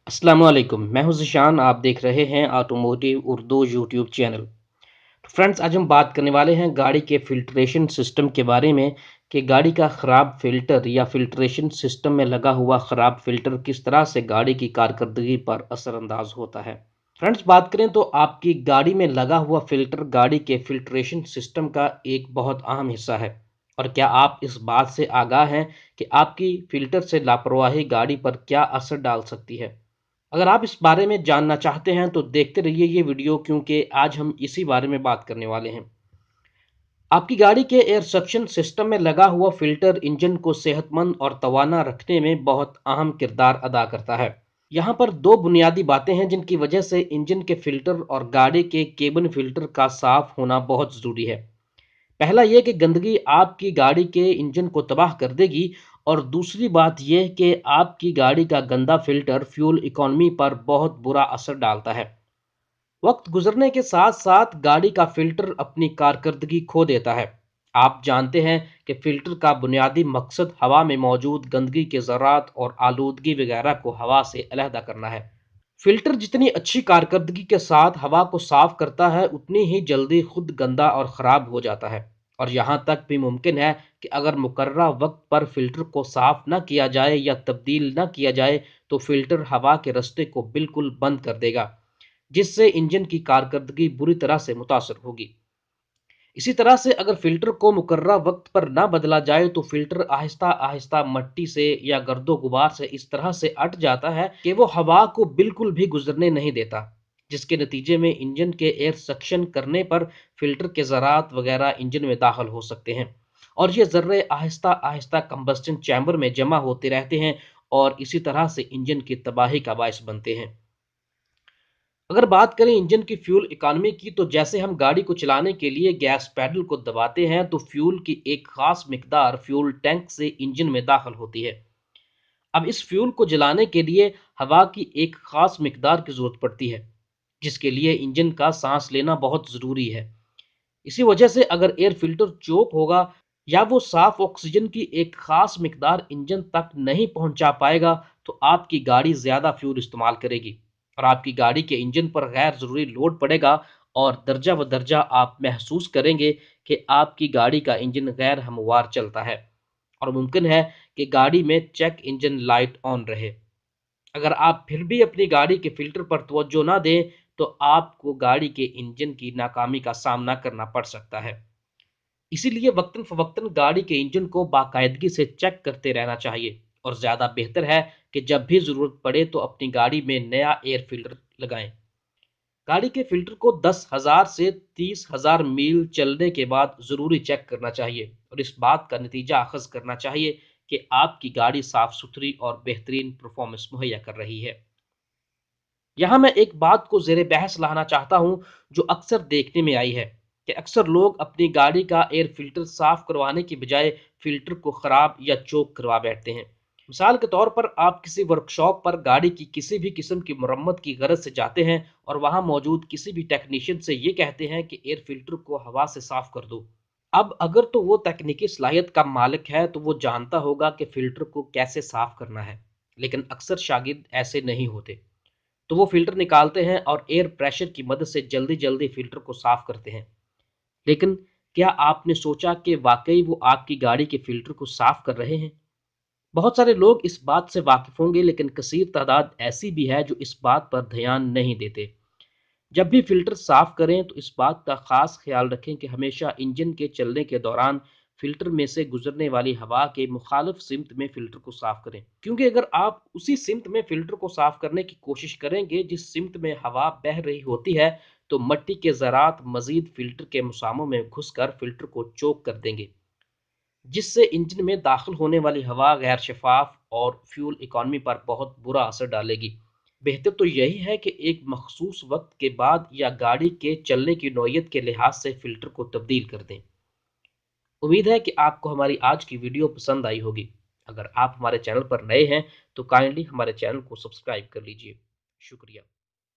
अस्सलाम वालेकुम। मैं हूं ज़िशान। आप देख रहे हैं ऑटोमोटिव उर्दू यूट्यूब चैनल। तो फ्रेंड्स, आज हम बात करने वाले हैं गाड़ी के फ़िल्ट्रेशन सिस्टम के बारे में कि गाड़ी का ख़राब फ़िल्टर या फ़िल्ट्रेशन सिस्टम में लगा हुआ ख़राब फ़िल्टर किस तरह से गाड़ी की कारकर्दगी पर असरअंदाज होता है। फ्रेंड्स, बात करें तो आपकी गाड़ी में लगा हुआ फ़िल्टर गाड़ी के फ़िल्ट्रेशन सिस्टम का एक बहुत अहम हिस्सा है। और क्या आप इस बात से आगाह हैं कि आपकी फ़िल्टर से लापरवाही गाड़ी पर क्या असर डाल सकती है? अगर आप इस बारे में जानना चाहते हैं तो देखते रहिए ये वीडियो, क्योंकि आज हम इसी बारे में बात करने वाले हैं। आपकी गाड़ी के एयर सक्शन सिस्टम में लगा हुआ फिल्टर इंजन को सेहतमंद और तवाना रखने में बहुत अहम किरदार अदा करता है। यहाँ पर दो बुनियादी बातें हैं जिनकी वजह से इंजन के फिल्टर और गाड़ी के केबिन फिल्टर का साफ होना बहुत ज़रूरी है। पहला ये कि गंदगी आपकी गाड़ी के इंजन को तबाह कर देगी, और दूसरी बात यह कि आपकी गाड़ी का गंदा फिल्टर फ्यूल इकोनॉमी पर बहुत बुरा असर डालता है। वक्त गुजरने के साथ साथ गाड़ी का फिल्टर अपनी कारकर्दगी खो देता है। आप जानते हैं कि फिल्टर का बुनियादी मकसद हवा में मौजूद गंदगी के ज़रात और आलूदगी वगैरह को हवा से अलहदा करना है। फिल्टर जितनी अच्छी कारकर्दगी के साथ हवा को साफ करता है, उतनी ही जल्दी खुद गंदा और ख़राब हो जाता है। और यहाँ तक भी मुमकिन है कि अगर मुकर्रर वक्त पर फिल्टर को साफ न किया जाए या तब्दील न किया जाए तो फिल्टर हवा के रास्ते को बिल्कुल बंद कर देगा, जिससे इंजन की कारकर्दगी बुरी तरह से मुतासर होगी। इसी तरह से अगर फिल्टर को मुकर्रर वक्त पर ना बदला जाए तो फिल्टर आहिस्ता आहिस्ता मट्टी से या गर्दो गुबार से इस तरह से अट जाता है कि वो हवा को बिल्कुल भी गुजरने नहीं देता, जिसके नतीजे में इंजन के एयर सक्शन करने पर फिल्टर के ज़रात वगैरह इंजन में दाखिल हो सकते हैं, और ये ज़र्रे आहिस्ता आहिस्ता कंबस्टन चैम्बर में जमा होते रहते हैं और इसी तरह से इंजन की तबाही का बायस बनते हैं। अगर बात करें इंजन की फ्यूल इकॉनमी की, तो जैसे हम गाड़ी को चलाने के लिए गैस पैडल को दबाते हैं तो फ्यूल की एक खास मिकदार फ्यूल टैंक से इंजन में दाखिल होती है। अब इस फ्यूल को जलाने के लिए हवा की एक खास मिकदार की जरूरत पड़ती है, जिसके लिए इंजन का सांस लेना बहुत ज़रूरी है। इसी वजह से अगर एयर फिल्टर चोक होगा या वो साफ ऑक्सीजन की एक खास मिकदार इंजन तक नहीं पहुंचा पाएगा, तो आपकी गाड़ी ज़्यादा फ्यूल इस्तेमाल करेगी और आपकी गाड़ी के इंजन पर गैर ज़रूरी लोड पड़ेगा, और दर्जा ब दर्जा आप महसूस करेंगे कि आपकी गाड़ी का इंजन गैर हमवार चलता है, और मुमकिन है कि गाड़ी में चेक इंजन लाइट ऑन रहे। अगर आप फिर भी अपनी गाड़ी के फिल्टर पर तवज्जो ना दें तो आपको गाड़ी के इंजन की नाकामी का सामना करना पड़ सकता है। इसीलिए वक्तन फवक्तन गाड़ी के इंजन को बाकायदगी से चेक करते रहना चाहिए, और ज़्यादा बेहतर है कि जब भी ज़रूरत पड़े तो अपनी गाड़ी में नया एयर फिल्टर लगाएं। गाड़ी के फिल्टर को 10,000 से 30,000 मील चलने के बाद ज़रूरी चेक करना चाहिए, और इस बात का नतीजा अखज़ करना चाहिए कि आपकी गाड़ी साफ़ सुथरी और बेहतरीन परफॉर्मेंस मुहैया कर रही है। यहाँ मैं एक बात को ज़ेरे बहस लाना चाहता हूँ, जो अक्सर देखने में आई है कि अक्सर लोग अपनी गाड़ी का एयर फिल्टर साफ करवाने की बजाय फिल्टर को ख़राब या चोक करवा बैठते हैं। मिसाल के तौर पर आप किसी वर्कशॉप पर गाड़ी की किसी भी किस्म की मरम्मत की गरज से जाते हैं और वहाँ मौजूद किसी भी टेक्नीशियन से ये कहते हैं कि एयर फिल्टर को हवा से साफ कर दो। अब अगर तो वो तकनीकी सलाहियत का मालिक है तो वो जानता होगा कि फिल्टर को कैसे साफ करना है, लेकिन अक्सर शागिर्द ऐसे नहीं होते। तो वो फ़िल्टर निकालते हैं और एयर प्रेशर की मदद से जल्दी-जल्दी फ़िल्टर को साफ़ करते हैं। लेकिन क्या आपने सोचा कि वाक़ई वो आपकी गाड़ी के फ़िल्टर को साफ़ कर रहे हैं? बहुत सारे लोग इस बात से वाकिफ़ होंगे, लेकिन कसीर तादाद ऐसी भी है जो इस बात पर ध्यान नहीं देते। जब भी फ़िल्टर साफ़ करें तो इस बात का ख़ास ख़्याल रखें कि हमेशा इंजन के चलने के दौरान फ़िल्टर में से गुज़रने वाली हवा के मुखालिफ सिमत में फ़िल्टर को साफ़ करें, क्योंकि अगर आप उसी सिमत में फ़िल्टर को साफ़ करने की कोशिश करेंगे जिस सिमत में हवा बह रही होती है, तो मट्टी के ज़रात मज़ीद फ़िल्टर के मुसामों में घुसकर फ़िल्टर को चोक कर देंगे, जिससे इंजन में दाखिल होने वाली हवा गैर शफाफ और फ्यूल इकॉनमी पर बहुत बुरा असर डालेगी। बेहतर तो यही है कि एक मखसूस वक्त के बाद या गाड़ी के चलने की नौइयत के लिहाज से फ़िल्टर को तब्दील कर दें। उम्मीद है कि आपको हमारी आज की वीडियो पसंद आई होगी। अगर आप हमारे चैनल पर नए हैं तो काइंडली हमारे चैनल को सब्सक्राइब कर लीजिए। शुक्रिया।